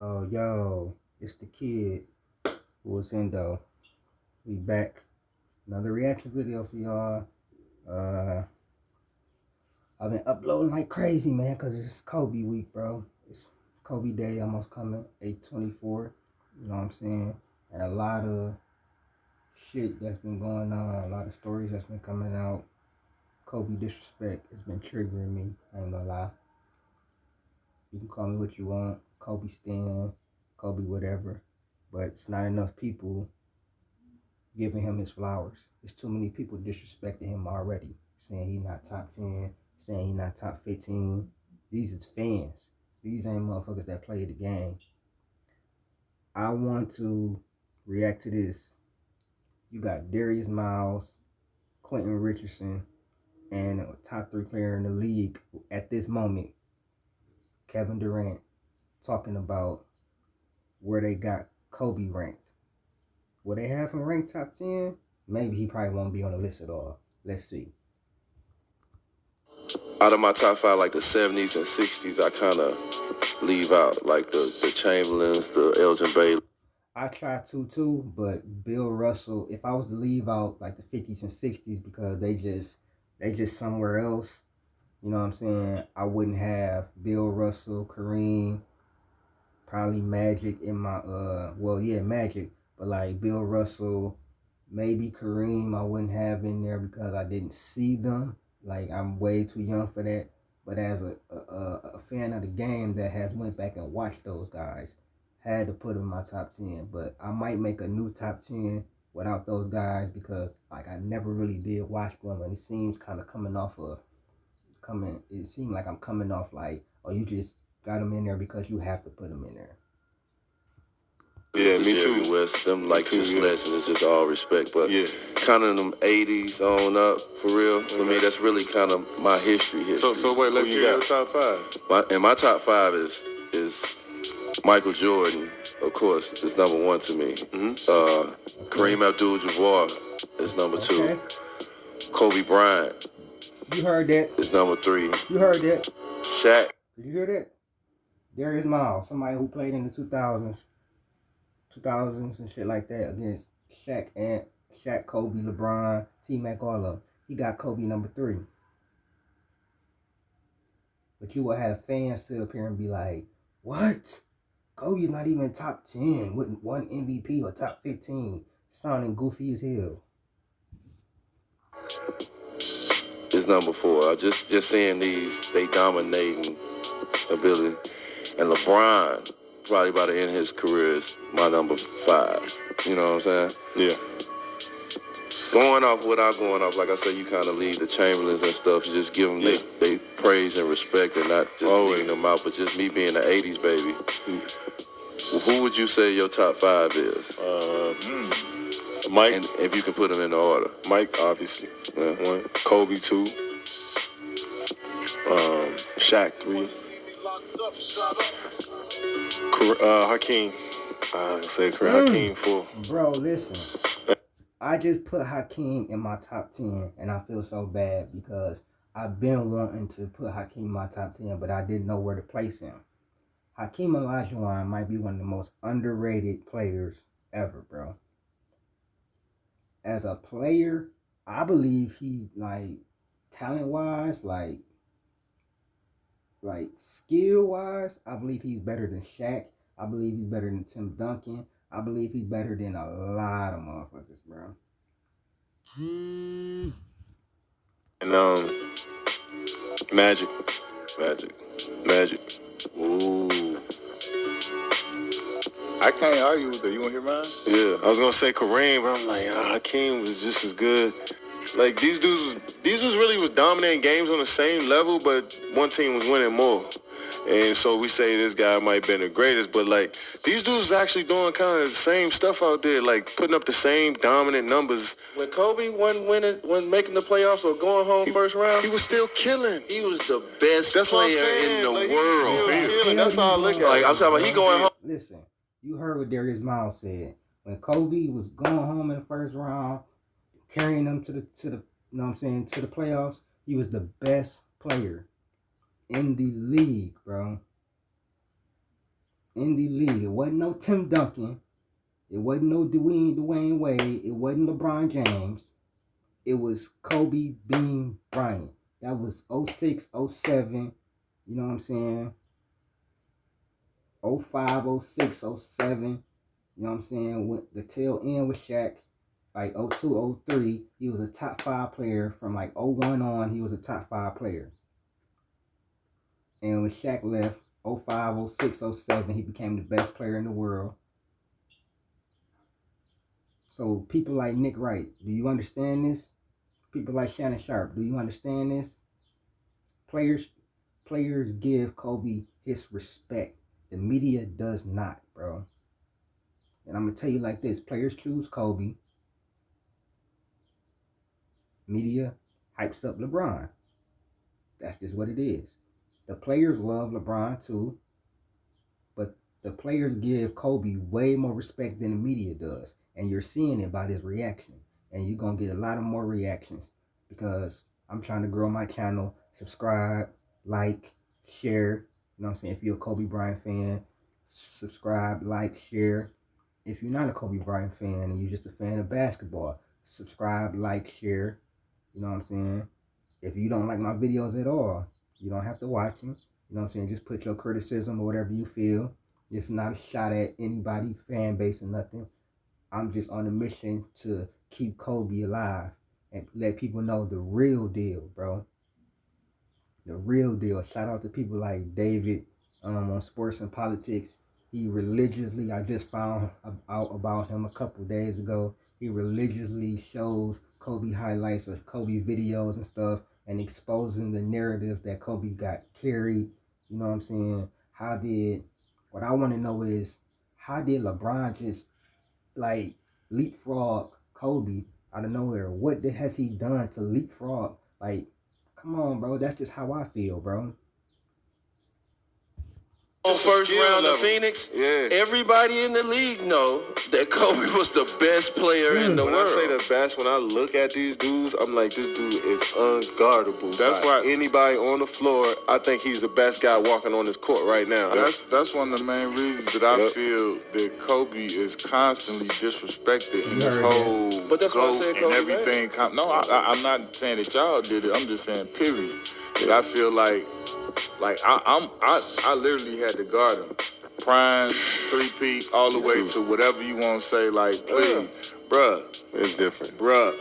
Oh, yo, it's the kid who was in though. We back. Another reaction video for y'all. Uh, I've been uploading like crazy, man, because it's Kobe week, bro. It's Kobe Day almost coming, 8/24. You know what I'm saying? And a lot of shit that's been going on, a lot of stories that's been coming out. Kobe disrespect has been triggering me. I ain't gonna lie. You can call me what you want. Kobe Stan, Kobe whatever. But it's not enough people giving him his flowers. There's too many people disrespecting him already, saying he not top 10, saying he not top 15. These is fans. These ain't motherfuckers that play the game. I want to react to this. You got D.miles, Quentin Richardson, and a top 3 player in the league at this moment, Kevin Durant, talking about where they got Kobe ranked. Will they have him ranked top 10? Maybe he probably won't be on the list at all. Let's see. Out of my top five, like the 70s and 60s, I kind of leave out, like the Chamberlains, the Elgin Baylor. I try to too, but Bill Russell, if I was to leave out like the 50s and 60s because they just somewhere else, you know what I'm saying? I wouldn't have Bill Russell, Kareem, probably Magic in my Magic, but like Bill Russell, maybe Kareem I wouldn't have in there because I didn't see them. Like I'm way too young for that. But as a fan of the game that has went back and watched those guys, had to put them in my top 10. But I might make a new top 10 without those guys because like I never really did watch them, and it seems kind of coming. It seemed like I'm coming off like, oh, you just got them in there because you have to put them in there. Yeah, me too. West, them like just legend is just all respect, but yeah, kind of them 80s on up for real. For me, that's really kind of my history. So wait, let's hear your top five. My top five is Michael Jordan, of course, is number one to me. Kareem Abdul-Jabbar is number two. Kobe Bryant. You heard that? Is number three. You heard that? Shaq. Did you hear that? D.miles, somebody who played in the 2000s and shit like that against Shaq, Kobe, LeBron, T-Mac, all of them. He got Kobe number 3. But you will have fans sit up here and be like, what? Kobe's not even top 10 with one MVP or top 15. Sounding goofy as hell. Is number 4. Just seeing these, they dominating ability. And LeBron, probably by the end of his career, is my number 5. You know what I'm saying? Yeah. Going off without going off, like I said, you kind of leave the Chamberlains and stuff. You just give them they praise and respect and not just leaving them out. But just me being the 80s baby, who would you say your top 5 is? Mike. And if you can put them in the order. Mike, obviously. 1. Kobe, 2. Shaq, 3. Hakeem. I say Hakeem, 4. Bro, listen. I just put Hakeem in my top 10, and I feel so bad because I've been wanting to put Hakeem in my top 10, but I didn't know where to place him. Hakeem Olajuwon might be one of the most underrated players ever, bro. As a player, I believe he, like, talent-wise, like skill-wise, I believe he's better than Shaq. I believe he's better than Tim Duncan. I believe he's better than a lot of motherfuckers, bro. And Magic. Ooh. I can't argue with that. You want to hear mine? Yeah. I was gonna say Kareem, but I'm like, Hakeem was just as good. Like these dudes really was dominating games on the same level, but one team was winning more. And so we say this guy might have been the greatest, but like these dudes actually doing kind of the same stuff out there, like putting up the same dominant numbers. When Kobe wasn't making the playoffs or going home first round, he was still killing. He was the best player in the world. That's all I look at. Like I'm talking about, he going home. Listen, you heard what D.miles said. When Kobe was going home in the first round, carrying them to the you know what I'm saying, to the playoffs, he was the best player in the league, bro. in the league. It wasn't no Tim Duncan. It wasn't no Dwayne Wade. It wasn't LeBron James. It was Kobe Bean Bryant. That was 06, 07. You know what I'm saying? 05, 06, 07. You know what I'm saying? With the tail end with Shaq, like 02, 03, he was a top 5 player. From like 01 on, he was a top 5 player. And when Shaq left, 05, 06, 07, he became the best player in the world. So people like Nick Wright, do you understand this? People like Shannon Sharp, do you understand this? Players give Kobe his respect. The media does not, bro. And I'm going to tell you like this. Players choose Kobe. Media hypes up LeBron. That's just what it is. The players love LeBron too. But the players give Kobe way more respect than the media does. And you're seeing it by this reaction. And you're going to get a lot of more reactions. Because I'm trying to grow my channel. Subscribe, like, share. You know what I'm saying? If you're a Kobe Bryant fan, subscribe, like, share. If you're not a Kobe Bryant fan and you're just a fan of basketball, subscribe, like, share. You know what I'm saying? If you don't like my videos at all, you don't have to watch them. You know what I'm saying? Just put your criticism or whatever you feel. It's not a shot at anybody, fan base or nothing. I'm just on a mission to keep Kobe alive and let people know the real deal, bro. The real deal. Shout out to people like David on Sports and Politics. He religiously, I just found out about him a couple days ago. He religiously shows Kobe highlights or Kobe videos and stuff and exposing the narrative that Kobe got carried. You know what I'm saying? What I want to know is, how did LeBron just like leapfrog Kobe out of nowhere? What has he done to leapfrog? Like, come on, bro. That's just how I feel, bro. On first round of Phoenix, everybody in the league know that Kobe was the best player in the world. When I say the best, when I look at these dudes, I'm like, this dude is unguardable. That's why anybody on the floor, I think he's the best guy walking on this court right now. That's one of the main reasons that I feel that Kobe is constantly disrespected in this whole But that's why I said and everything. I'm not saying that y'all did it. I'm just saying, period. That I feel like I literally had to guard him. Prime, 3P, all the way to whatever you want to say. Like, please, bruh. It's different. Bruh,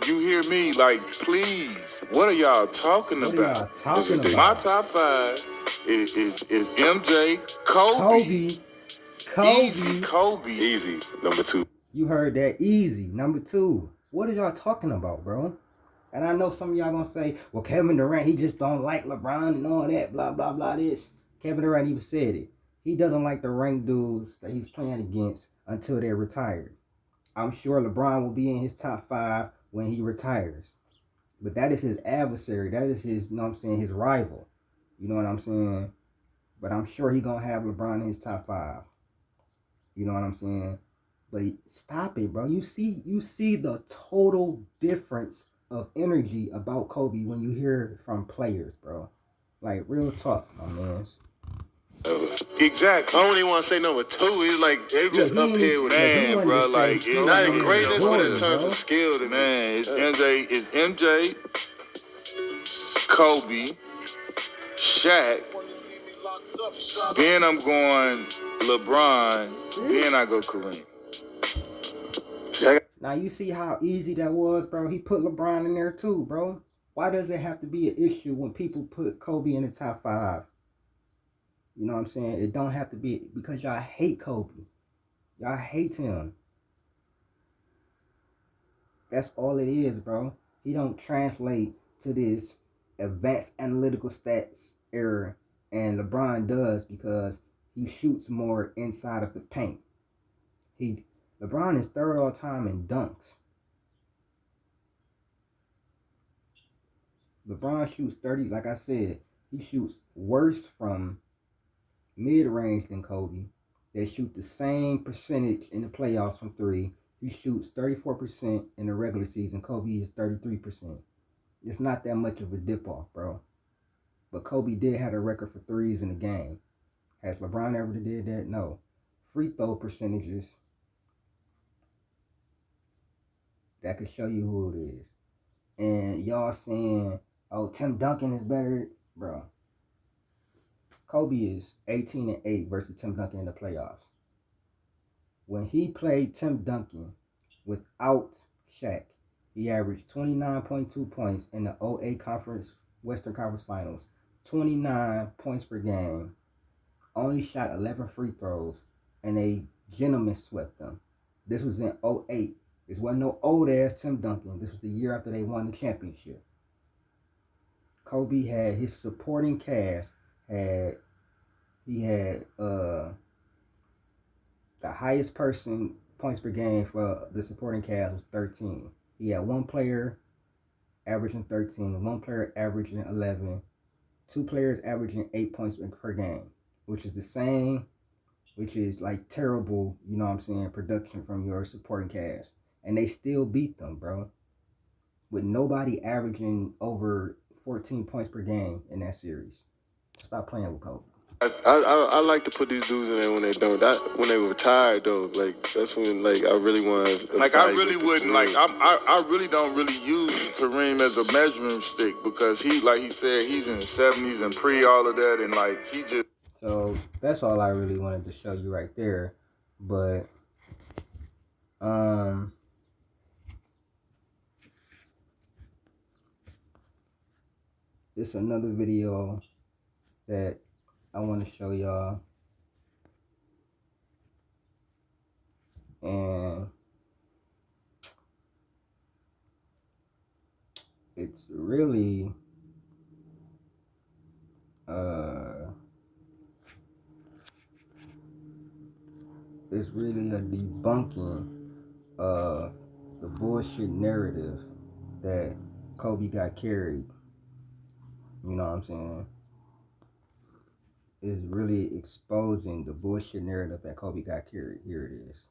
you hear me? Like, please. What are y'all talking about? My top 5 is MJ, Kobe. Easy, Kobe. Easy, number 2. You heard that? Easy, number 2. What are y'all talking about, bro? And I know some of y'all gonna say, well, Kevin Durant, he just don't like LeBron and all that, blah, blah, blah, this. Kevin Durant even said it. He doesn't like the ranked dudes that he's playing against until they're retired. I'm sure LeBron will be in his top 5 when he retires. But that is his adversary. That is his, you know what I'm saying, his rival. You know what I'm saying? But I'm sure he's gonna have LeBron in his top 5. You know what I'm saying? But stop it, bro. You see the total difference of energy about Kobe when you hear it from players, bro. Like, real talk, my man. Exactly. I don't even want to say number 2. It's like they just up here with man, bro. Like, not in greatness, but in terms of skill, man. It's MJ, Kobe, Shaq. Then I'm going LeBron. Then I go Kareem. Now, you see how easy that was, bro? He put LeBron in there too, bro. Why does it have to be an issue when people put Kobe in the top 5? You know what I'm saying? It don't have to be, because y'all hate Kobe. Y'all hate him. That's all it is, bro. He don't translate to this advanced analytical stats era. And LeBron does, because he shoots more inside of the paint. LeBron is 3rd all time in dunks. LeBron shoots 30, like I said, he shoots worse from mid-range than Kobe. They shoot the same percentage in the playoffs from 3. He shoots 34% in the regular season. Kobe is 33%. It's not that much of a dip-off, bro. But Kobe did have a record for threes in the game. Has LeBron ever did that? No. Free throw percentages. That could show you who it is. And y'all saying, oh, Tim Duncan is better. Bro. Kobe is 18-8 versus Tim Duncan in the playoffs. When he played Tim Duncan without Shaq, he averaged 29.2 points in the 08 Western Conference Finals. 29 points per game. Only shot 11 free throws, and a gentleman swept them. This was in 08. This wasn't no old-ass Tim Duncan. This was the year after they won the championship. Kobe had his supporting cast. He had the highest person points per game for the supporting cast was 13. He had one player averaging 13, one player averaging 11, two players averaging 8 points per game, which is the same, which is like terrible, you know what I'm saying, production from your supporting cast. And they still beat them, bro. With nobody averaging over 14 points per game in that series. Stop playing with Kobe. I like to put these dudes in there when they don't. When they were retired though, like that's when like I really want to. Like I really wouldn't like. I really don't really use Kareem as a measuring stick because he, like he said, he's in the 70s and pre all of that, and like he just. So that's all I really wanted to show you right there, but it's another video that I want to show y'all, and it's really a debunking of the bullshit narrative that Kobe got carried. You know what I'm saying? Is really exposing the bullshit narrative that Kobe got carried. Here it is.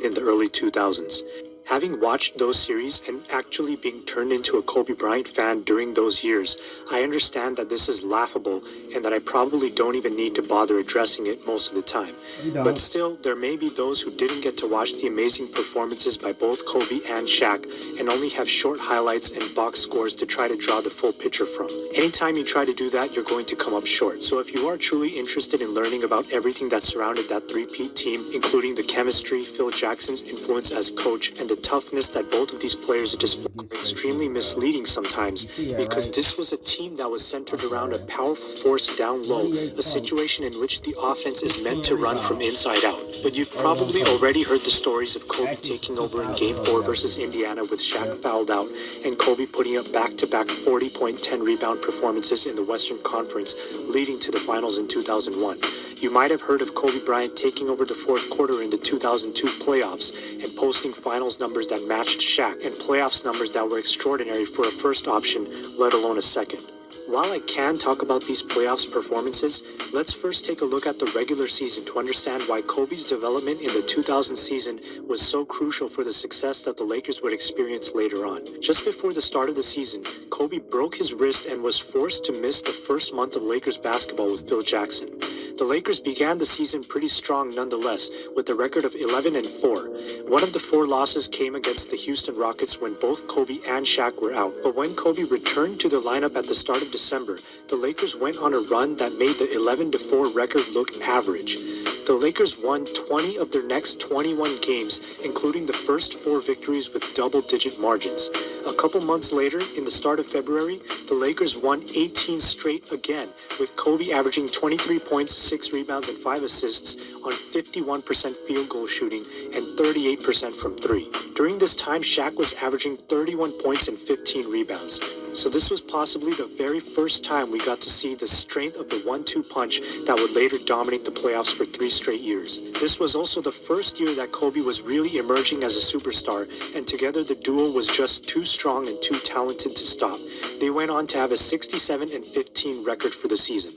In the early 2000s. Having watched those series and actually being turned into a Kobe Bryant fan during those years, I understand that this is laughable and that I probably don't even need to bother addressing it most of the time. But still, there may be those who didn't get to watch the amazing performances by both Kobe and Shaq and only have short highlights and box scores to try to draw the full picture from. Anytime you try to do that, you're going to come up short. So if you are truly interested in learning about everything that surrounded that three-peat team, including the chemistry, Phil Jackson's influence as coach, and the toughness that both of these players display, extremely misleading sometimes, because this was a team that was centered around a powerful force down low, a situation in which the offense is meant to run from inside out. But you've probably already heard the stories of Kobe taking over in Game 4 versus Indiana with Shaq fouled out, and Kobe putting up back-to-back 40-point, 10-rebound performances in the Western Conference, leading to the finals in 2001. You might have heard of Kobe Bryant taking over the fourth quarter in the 2002 playoffs and posting finals numbers that matched Shaq and playoffs numbers that were extraordinary for a first option, let alone a second. While I can talk about these playoffs performances, let's first take a look at the regular season to understand why Kobe's development in the 2000 season was so crucial for the success that the Lakers would experience later on. Just before the start of the season, Kobe broke his wrist and was forced to miss the first month of Lakers basketball with Phil Jackson. The Lakers began the season pretty strong nonetheless, with a record of 11-4. One of the 4 losses came against the Houston Rockets when both Kobe and Shaq were out. But when Kobe returned to the lineup at the start of December, the Lakers went on a run that made the 11-4 record look average. The Lakers won 20 of their next 21 games, including the first 4 victories with double-digit margins. A couple months later, in the start of February, the Lakers won 18 straight again, with Kobe averaging 23 points, 6 rebounds, and 5 assists on 51% field goal shooting and 38% from 3. During this time, Shaq was averaging 31 points and 15 rebounds. So this was possibly the very first time we got to see the strength of the 1-2 punch that would later dominate the playoffs for 3 straight years. This was also the first year that Kobe was really emerging as a superstar, and together the duo was just too strong and too talented to stop. They went on to have a 67-15 record for the season.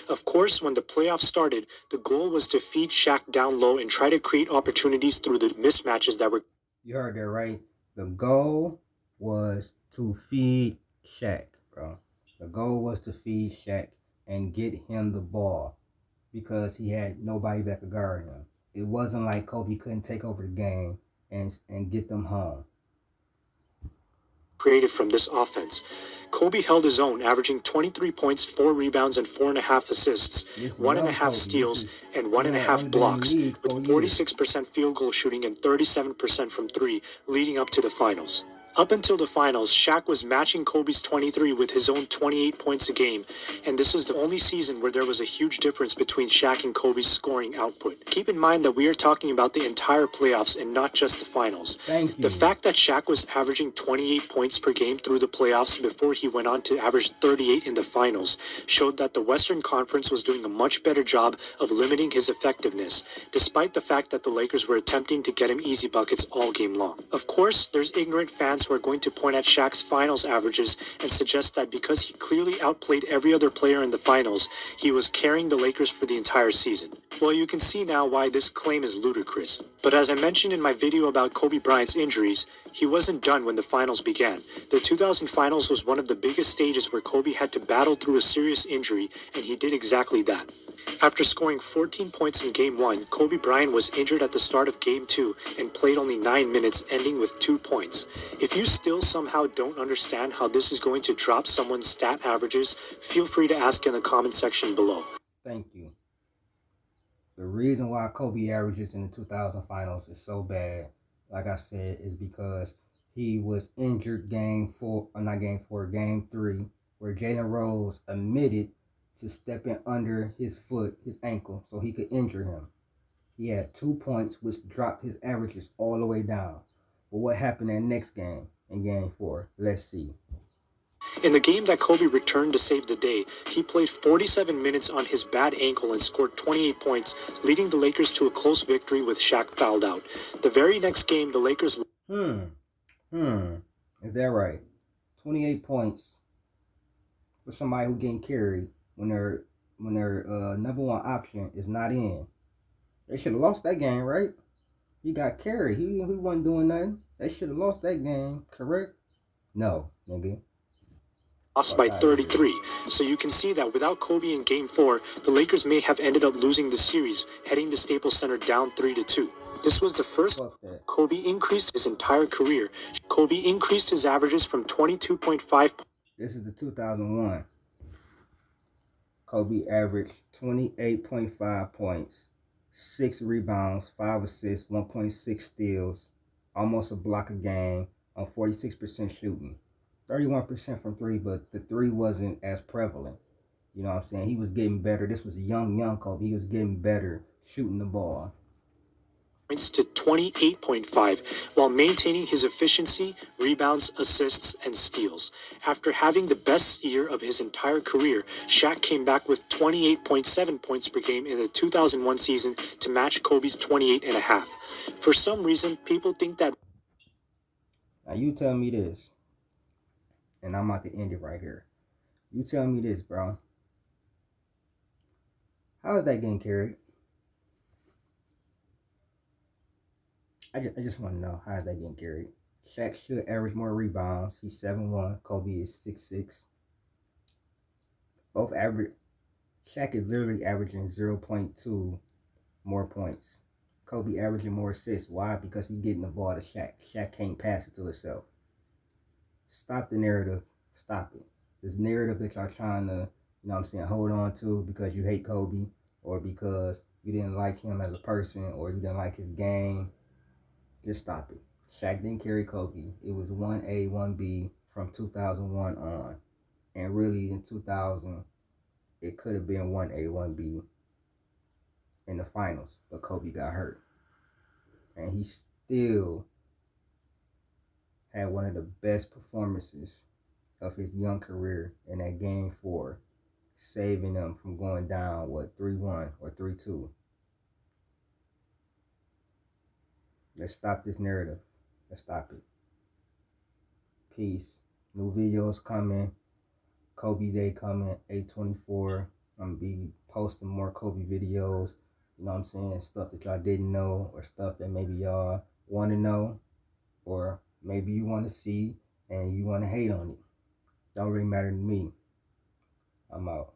Of course, when the playoffs started, the goal was to feed Shaq down low and try to create opportunities through the mismatches that were... You heard that right. The goal was to feed Shaq, bro. The goal was to feed Shaq and get him the ball because he had nobody that could guard him. It wasn't like Kobe couldn't take over the game and get them home. Created from this offense. Kobe held his own, averaging 23 points, 4 rebounds, and 4.5 assists, Listen, 1.5 Kobe, steals, and only 1.5 been in blocks, the league with 46% field goal shooting and 37% from 3, leading up to the finals. Up until the finals, Shaq was matching Kobe's 23 with his own 28 points a game, and this was the only season where there was a huge difference between Shaq and Kobe's scoring output. Keep in mind that we are talking about the entire playoffs and not just the finals. Thank you. The fact that Shaq was averaging 28 points per game through the playoffs before he went on to average 38 in the finals showed that the Western Conference was doing a much better job of limiting his effectiveness, despite the fact that the Lakers were attempting to get him easy buckets all game long. Of course, there's ignorant fans who are going to point at Shaq's finals averages and suggest that because he clearly outplayed every other player in the finals, he was carrying the Lakers for the entire season. Well, you can see now why this claim is ludicrous. But as I mentioned in my video about Kobe Bryant's injuries, he wasn't done when the finals began. The 2000 finals was one of the biggest stages where Kobe had to battle through a serious injury, and he did exactly that. After scoring 14 points in Game 1, Kobe Bryant was injured at the start of Game 2 and played only 9 minutes, ending with 2 points. If you still somehow don't understand how this is going to drop someone's stat averages, feel free to ask in the comment section below. Thank you. The reason why Kobe averages in the 2000 finals is so bad, like I said, is because he was injured game 3, where Jalen Rose admitted to stepping under his foot, his ankle, so he could injure him. He had 2 points, which dropped his averages all the way down. But what happened in the next game, in game 4? Let's see. In the game that Kobe returned to save the day, he played 47 minutes on his bad ankle and scored 28 points, leading the Lakers to a close victory with Shaq fouled out. The very next game, the Lakers... Is that right? 28 points for somebody who getting carried when their number one option is not in. They should have lost that game, right? He got carried. He wasn't doing nothing. They should have lost that game, correct? No, nigga. Lost by 33. So you can see that without Kobe in Game 4, the Lakers may have ended up losing the series, heading to Staples Center down 3-2. This was the first Kobe increased his entire career. Kobe increased his averages from 22.5. This is the 2001. Kobe averaged 28.5 points, 6 rebounds, 5 assists, 1.6 steals, almost a block a game on 46% shooting. 31% from 3, but the 3 wasn't as prevalent. You know what I'm saying? He was getting better. This was young Kobe. He was getting better shooting the ball. To 28.5 while maintaining his efficiency, rebounds, assists, and steals. After having the best year of his entire career, Shaq came back with 28.7 points per game in the 2001 season to match Kobe's 28.5. For some reason, people think that... Now you tell me this, and I'm about to end it right here. You tell me this, bro. How is that getting carried? I just want to know, how is that getting carried? Shaq should average more rebounds. He's 7'1". Kobe is 6'6". Both average. Shaq is literally averaging 0.2 more points. Kobe averaging more assists. Why? Because he's getting the ball to Shaq. Shaq can't pass it to himself. Stop the narrative. Stop it. This narrative that y'all trying to, hold on to because you hate Kobe or because you didn't like him as a person or you didn't like his game. Just stop it. Shaq didn't carry Kobe. It was 1A, 1B from 2001 on. And really in 2000, it could have been 1A, 1B in the finals. But Kobe got hurt. And he still had one of the best performances of his young career in that Game 4. Saving them from going down, 3-1 or 3-2. Let's stop this narrative. Let's stop it. Peace. New videos coming. Kobe Day coming. 8/24. I'm gonna be posting more Kobe videos. You know what I'm saying? Stuff that y'all didn't know, or stuff that maybe y'all want to know, or maybe you want to see and you want to hate on it. Don't really matter to me. I'm out.